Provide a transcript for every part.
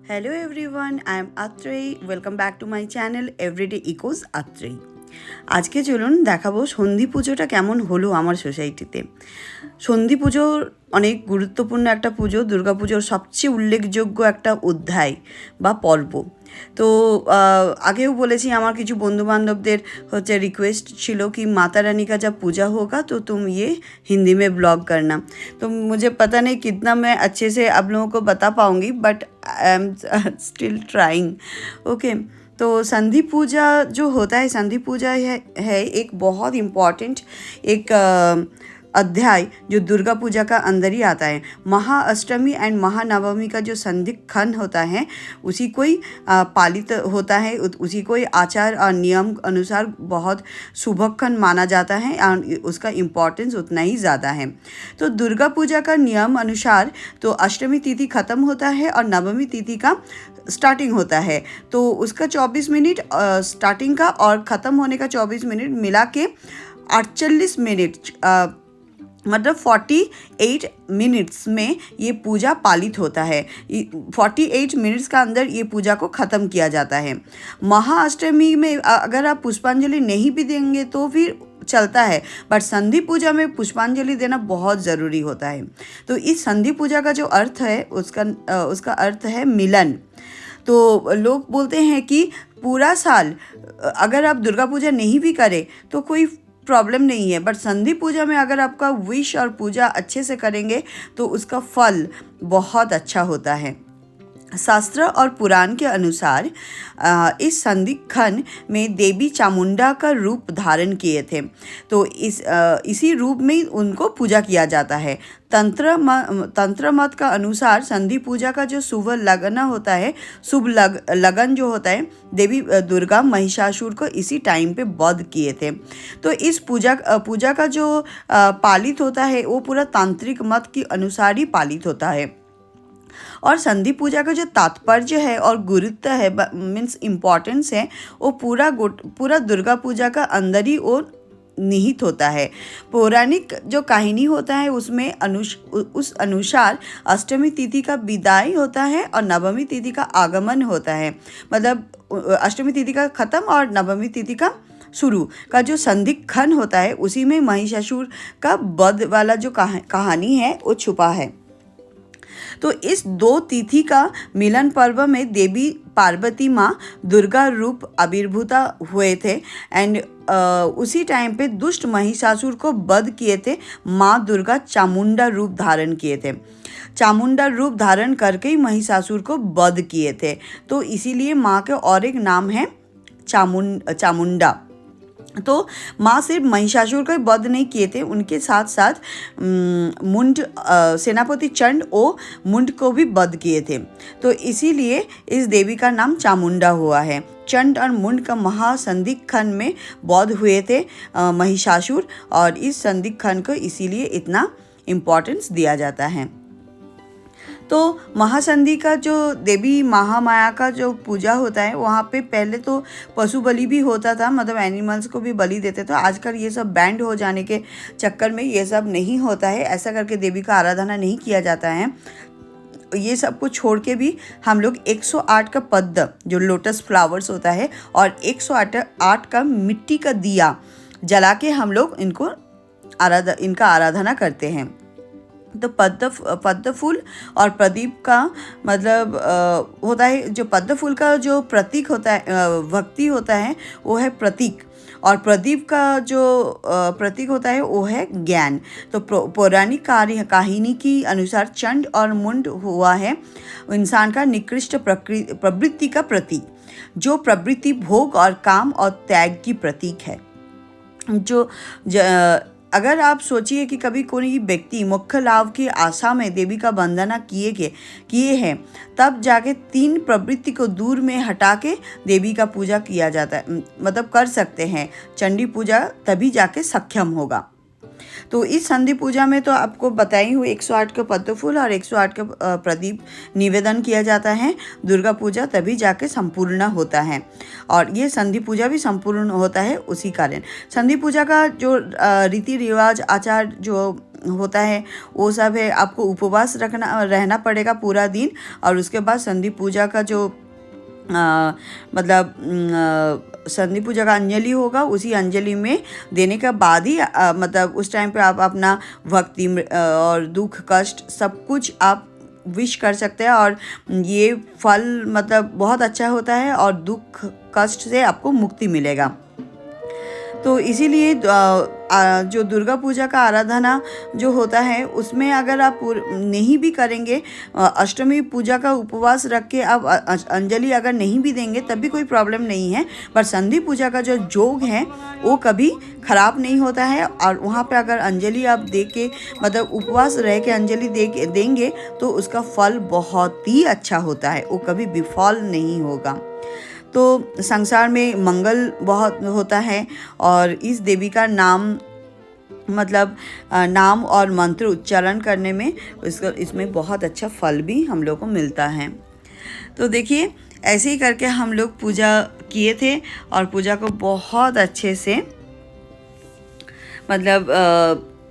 Hello everyone, I am Atrey. Welcome back to my channel Everyday Echoes Atrey. আজকে চলুন দেখাবো সন্ধি পুজোটা কেমন হলো আমার সোসাইটিতে। সন্ধি পুজো অনেক গুরুত্বপূর্ণ একটা পুজো, দুর্গাপুজোর সবচেয়ে উল্লেখযোগ্য একটা অধ্যায় বা পর্ব। তো আগেও বলেছি আমার কিছু বন্ধুবান্ধবদের रिक्वेस्ट ছিল कि माता रानी का जब पूजा होगा तो तुम ये हिंदी में ब्लॉग करना। तो मुझे पता नहीं कितना मैं अच्छे से आप लोगों को बता पाऊँगी, but I am still trying. Okay, तो संधि पूजा जो होता है, संधि पूजा है एक बहुत इम्पॉर्टेंट एक अध्याय जो दुर्गा पूजा का अंदर ही आता है। महाअष्टमी एंड महानवमी का जो संधिक्षण होता है उसी को ही पालित होता है, उसी को ही आचार और नियम अनुसार बहुत शुभक्षण माना जाता है और उसका इम्पोर्टेंस उतना ही ज़्यादा है। तो दुर्गा पूजा का नियम अनुसार तो अष्टमी तिथि ख़त्म होता है और नवमी तिथि का स्टार्टिंग होता है। तो उसका 24 मिनट स्टार्टिंग का और ख़त्म होने का 24 मिनट मिला के 48 मिनट मतलब 48 मिनट्स में ये पूजा पालित होता है। 48 मिनट्स का अंदर ये पूजा को ख़त्म किया जाता है। महाअष्टमी में अगर आप पुष्पांजलि नहीं भी देंगे तो फिर चलता है, बट संधि पूजा में पुष्पांजलि देना बहुत ज़रूरी होता है। तो इस संधि पूजा का जो अर्थ है उसका अर्थ है मिलन। तो लोग बोलते हैं कि पूरा साल अगर आप दुर्गा पूजा नहीं भी करें तो कोई प्रॉब्लम नहीं है, बट संधि पूजा में अगर आपका विश और पूजा अच्छे से करेंगे तो उसका फल बहुत अच्छा होता है। शास्त्र और पुराण के अनुसार इस संधिक्षण में देवी चामुंडा का रूप धारण किए थे। तो इसी रूप में उनको पूजा किया जाता है। तंत्र मत का अनुसार संधि पूजा का जो शुभ लगन होता है, शुभ लगन जो होता है, देवी दुर्गा महिषासुर को इसी टाइम पे वध किए थे। तो इस पूजा का जो पालित होता है वो पूरा तांत्रिक मत के अनुसार ही पालित होता है। और संधि पूजा का जो तात्पर्य है और गुरुत्व है, मीन्स इम्पॉर्टेंस है, वो पूरा दुर्गा पूजा का अंदर ही वो निहित होता है। पौराणिक जो कहानी होता है उसमें उस अनुसार अष्टमी तिथि का विदाई होता है और नवमी तिथि का आगमन होता है। मतलब अष्टमी तिथि का ख़त्म और नवमी तिथि का शुरू का जो संधिक्षण होता है उसी में महिषासुर का वध वाला जो कहानी है वो छुपा है। तो इस दो तिथि का मिलन पर्व में देवी पार्वती माँ दुर्गा रूप आविर्भूता हुए थे एंड उसी टाइम पे दुष्ट महिषासुर को वध किए थे। माँ दुर्गा चामुंडा रूप धारण किए थे, चामुंडा रूप धारण करके ही महिषासुर को वध किए थे। तो इसीलिए माँ के और एक नाम है चामुंडा। तो माँ सिर्फ महिषासुर का वध नहीं किए थे, उनके साथ साथ मुंड सेनापति चंड और मुंड को भी वध किए थे। तो इसीलिए इस देवी का नाम चामुंडा हुआ है। चंड और मुंड का महासंधिक्षण में वध हुए थे महिषासुर, और इस संधिक्षण को इसीलिए इतना इम्पोर्टेंस दिया जाता है। तो महासंधि का जो देवी महामाया का जो पूजा होता है वहाँ पे पहले तो पशु बलि भी होता था, मतलब एनिमल्स को भी बलि देते थे। आजकल ये सब बैंड हो जाने के चक्कर में ये सब नहीं होता है, ऐसा करके देवी का आराधना नहीं किया जाता है। ये सब को छोड़ के भी हम लोग 108 का पद्म जो लोटस फ्लावर्स होता है और 108 का मिट्टी का दिया जला के हम लोग इनका आराधना करते हैं। तो पद्म फूल और प्रदीप का मतलब होता है, जो पद्म फूल का जो प्रतीक होता है, भक्ति होता है, वो है प्रतीक, और प्रदीप का जो प्रतीक होता है वो है ज्ञान। तो पौराणिक कहानी की अनुसार चंड और मुंड हुआ है इंसान का निकृष्ट प्रवृत्ति का प्रतीक, जो प्रवृत्ति भोग और काम और त्याग की प्रतीक है। अगर आप सोचिए कि कभी कोई व्यक्ति मुख्य लाभ की आशा में देवी का वंदना किए हैं, तब जाके 3 प्रवृत्ति को दूर में हटा के देवी का पूजा किया जाता है, मतलब कर सकते हैं। चंडी पूजा तभी जाके सक्षम होगा। तो इस संधि पूजा में तो आपको बताई हुई 108 का पद्म फूल और 108 का प्रदीप निवेदन किया जाता है। दुर्गा पूजा तभी जाके संपूर्ण होता है, और ये संधि पूजा भी संपूर्ण होता है उसी कारण। संधि पूजा का जो रीति रिवाज आचार जो होता है वो सब है, आपको उपवास रहना पड़ेगा पूरा दिन। और उसके बाद संधि पूजा का जो मतलब संधि पूजा का अंजलि होगा, उसी अंजलि में देने के बाद ही मतलब उस टाइम पे आप अपना भक्ति और दुख कष्ट सब कुछ आप विश कर सकते हैं। और ये फल मतलब बहुत अच्छा होता है और दुख कष्ट से आपको मुक्ति मिलेगा। तो इसीलिए जो दुर्गा पूजा का आराधना जो होता है उसमें अगर आप नहीं भी करेंगे, अष्टमी पूजा का उपवास रख के आप अंजलि अगर नहीं भी देंगे तब भी कोई प्रॉब्लम नहीं है। पर संधि पूजा का जो योग है वो कभी ख़राब नहीं होता है। और वहाँ पे अगर अंजलि आप दे के मतलब उपवास रह के अंजलि देंगे तो उसका फल बहुत ही अच्छा होता है, वो कभी विफल नहीं होगा। तो संसार में मंगल बहुत होता है और इस देवी का नाम मतलब नाम और मंत्र उच्चारण करने में इसमें बहुत अच्छा फल भी हम लोग को मिलता है। तो देखिए ऐसे ही करके हम लोग पूजा किए थे और पूजा को बहुत अच्छे से मतलब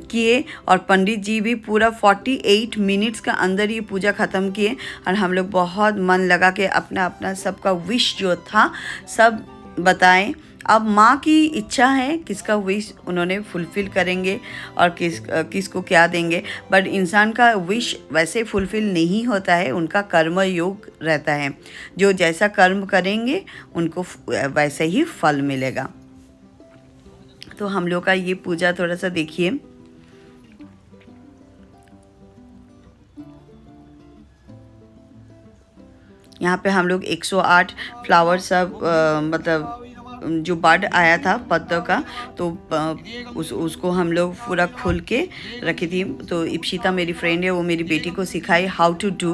किए। और पंडित जी भी पूरा 48 मिनट्स का अंदर ये पूजा ख़त्म किए। और हम लोग बहुत मन लगा के अपना अपना सबका विश जो था सब बताएं। अब माँ की इच्छा है किसका विश उन्होंने फुलफ़िल करेंगे और किसको क्या देंगे। बट इंसान का विश वैसे फुलफ़िल नहीं होता है, उनका कर्म योग रहता है। जो जैसा कर्म करेंगे उनको वैसे ही फल मिलेगा। तो हम लोग का ये पूजा थोड़ा सा देखिए। यहाँ पे हम लोग 108 फ्लावर सब मतलब जो बर्ड आया था पत्तों का, तो उसको हम लोग पूरा खोल के रखी थी। तो इप्शिता मेरी फ्रेंड है, वो मेरी बेटी को सिखाई हाउ टू डू।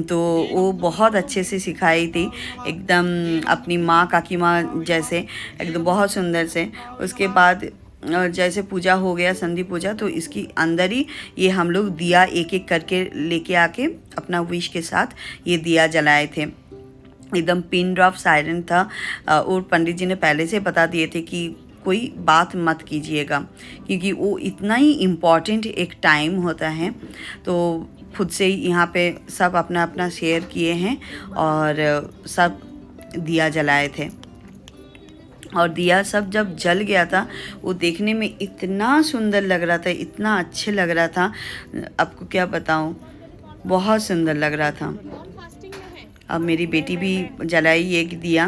तो वो बहुत अच्छे से सिखाई थी, एकदम अपनी माँ काकी माँ जैसे, एकदम बहुत सुंदर से। उसके बाद जैसे पूजा हो गया संधि पूजा, तो इसकी अंदर ही ये हम लोग दिया एक एक करके लेके आके अपना विश के साथ ये दिया जलाए थे। एकदम पिन ड्रॉप साइलेंट था। और पंडित जी ने पहले से बता दिए थे कि कोई बात मत कीजिएगा, क्योंकि वो इतना ही इम्पॉर्टेंट एक टाइम होता है। तो खुद से ही यहाँ पे सब अपना अपना शेयर किए हैं और सब दिया जलाए थे। और दिया सब जब जल गया था वो देखने में इतना सुंदर लग रहा था, इतना अच्छे लग रहा था, आपको क्या बताऊँ, बहुत सुंदर लग रहा था। अब मेरी बेटी भी जलाई एक दिया।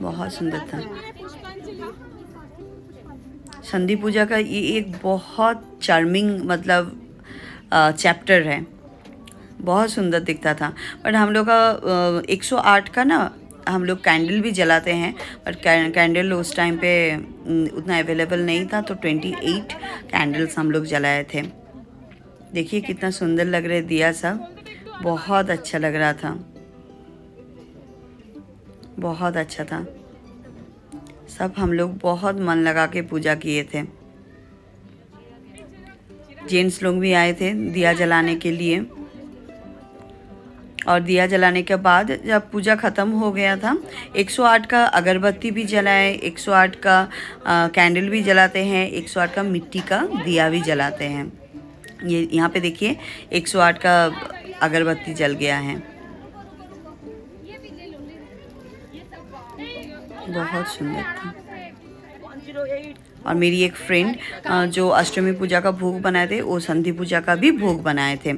बहुत सुंदर था। संधि पूजा का ये एक बहुत चार्मिंग मतलब चैप्टर है, बहुत सुंदर दिखता था। बट हम लोग का 108 का ना हम लोग कैंडल भी जलाते हैं, बट कैंडल उस टाइम पे उतना अवेलेबल नहीं था, तो 28 कैंडल्स हम लोग जलाए थे। देखिए कितना सुंदर लग रहे दिया सब, बहुत अच्छा लग रहा था, बहुत अच्छा था। सब हम लोग बहुत मन लगा के पूजा किए थे। जेंट्स लोग भी आए थे दिया जलाने के लिए। और दिया जलाने के बाद जब पूजा ख़त्म हो गया था, 108 का अगरबत्ती भी जलाए, 108 का कैंडल भी जलाते हैं, 108 का मिट्टी का दिया भी जलाते हैं। ये यहाँ पे देखिए 108 का अगरबत्ती जल गया है, बहुत सुंदर था। और मेरी एक फ्रेंड जो अष्टमी पूजा का भोग बनाए थे, वो संधि पूजा का भी भोग बनाए थे,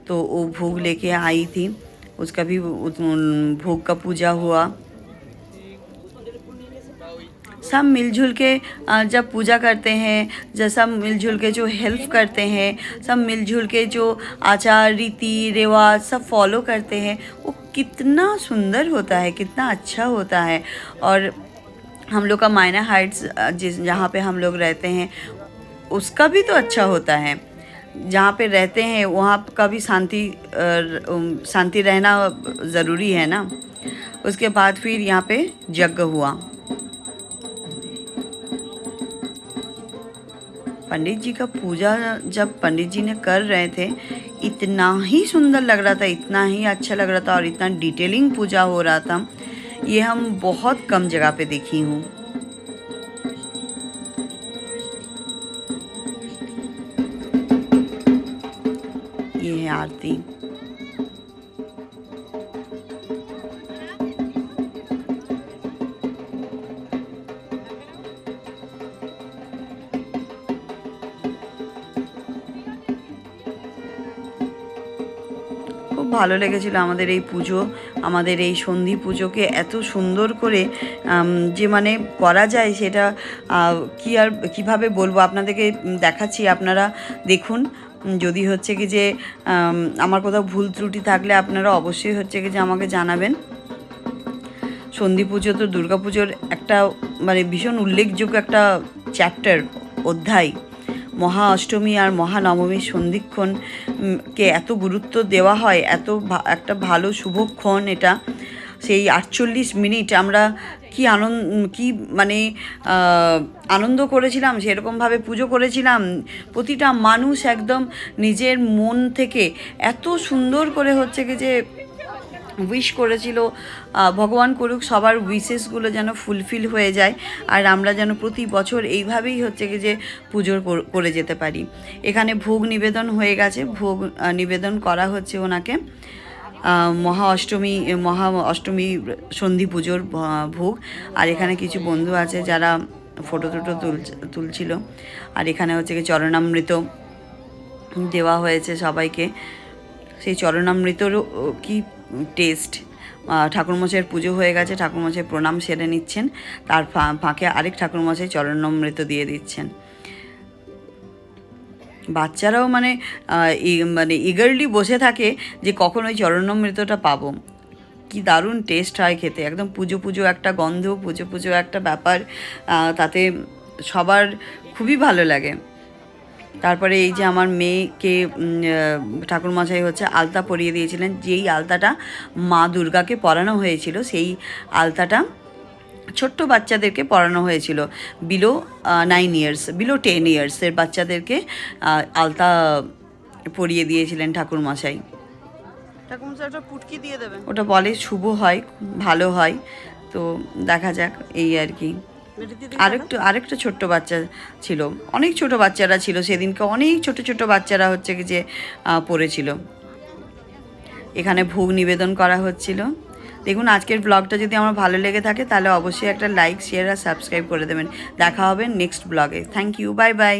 तो वो भोग लेके आई थी, उसका भी भोग का पूजा हुआ। सब मिलजुल के जब पूजा करते हैं, जब सब मिलजुल के जो हेल्प करते हैं, सब मिलजुल के जो आचार रीति रिवाज सब फॉलो करते हैं, वो कितना सुंदर होता है, कितना अच्छा होता है। और हम लोग का मायना हाइट्स जहाँ पे हम लोग रहते हैं उसका भी तो अच्छा होता है। जहाँ पे रहते हैं वहाँ का भी शांति रहना ज़रूरी है ना। उसके बाद फिर यहाँ पे यज्ञ हुआ। पंडित जी का पूजा जब पंडित जी ने कर रहे थे, इतना ही सुंदर लग रहा था, इतना ही अच्छा लग रहा था और इतना डिटेलिंग पूजा हो रहा था ये हम बहुत कम जगह पे देखी हूँ। ये है आरती। খুব ভালো লেগেছিল আমাদের এই পুজো, আমাদের এই সন্ধি পুজোকে এত সুন্দর করে যে মানে করা যায় সেটা কি আর কিভাবে বলবো আপনাদেরকে, দেখাচ্ছি, আপনারা দেখুন। যদি হচ্ছে কি যে আমার কোথাও ভুল ত্রুটি থাকলে আপনারা অবশ্যই হচ্ছে কি যে আমাকে জানাবেন। সন্ধি পুজো তো দুর্গা পুজোর একটা মানে ভীষণ উল্লেখযোগ্য একটা চ্যাপ্টার, অধ্যায়। মহা অষ্টমী আর মহানবমীর সন্ধিক্ষণকে এত গুরুত্ব দেওয়া হয়, এত একটা ভালো শুভক্ষণ এটা। সেই 48 মিনিট আমরা কি মানে আনন্দ করেছিলাম, সেরকমভাবে পুজো করেছিলাম। প্রতিটা মানুষ একদম নিজের মন থেকে এত সুন্দর করে হচ্ছে কি যে উইশ করেছিল। ভগবান করুক সবার উইশেসগুলো যেন ফুলফিল হয়ে যায়, আর আমরা যেন প্রতি বছর এইভাবেই হচ্ছে কি যে পুজো করে যেতে পারি। এখানে ভোগ নিবেদন হয়ে গেছে, ভোগ নিবেদন করা হচ্ছে ওনাকে। মহা অষ্টমী সন্ধি পুজোর ভোগ। আর এখানে কিছু বন্ধু আছে যারা ফটো তুলছিল। আর এখানে হচ্ছে কি চরণামৃত দেওয়া হয়েছে সবাইকে। সেই চরণামৃতরও কি টেস্ট। ঠাকুরমশাইয়ের পুজো হয়ে গেছে, ঠাকুরমশাই প্রণাম সেরে নিচ্ছেন, তার ফাঁকে আরেক ঠাকুরমশাই চরণামৃত দিয়ে দিচ্ছেন। বাচ্চারাও মানে ইগারলি বসে থাকে যে কখন ওই চরণামৃতটা পাবো। কি দারুণ টেস্ট হয় খেতে, একদম পুজো একটা গন্ধ, পুজো একটা ব্যাপার, তাতে সবার খুবই ভালো লাগে। তারপরে এই যে আমার মেয়েকে ঠাকুরমশাই হচ্ছে আলতা পরিয়ে দিয়েছিলেন, যেই আলতাটা মা দুর্গাকে পরানো হয়েছিল, সেই আলতাটা ছোট্ট বাচ্চাদেরকে পরানো হয়েছিল। বিলো 9 ইয়ার্স, বিলো 10 ইয়ার্সের বাচ্চাদেরকে আলতা পরিয়ে দিয়েছিলেন ঠাকুরমশাই। ঠাকুরমশাই পুটকি দিয়ে দেবেন, ওটা বলে শুভ হয়, ভালো হয়। তো দেখা যাক, এই আর কি। আরেকটা ছোট্ট বাচ্চা ছিল, অনেক ছোট বাচ্চারা ছিল সেদিনকে, অনেক ছোট বাচ্চারা হচ্ছে কি যে পড়েছিল। এখানে ভোগ নিবেদন করা হচ্ছিল। দেখুন, আজকের ব্লগটা যদি আমার ভালো লেগে থাকে তাহলে অবশ্যই একটা লাইক, শেয়ার আর সাবস্ক্রাইব করে দেবেন। দেখা হবে নেক্সট ব্লগে। Thank you, bye by.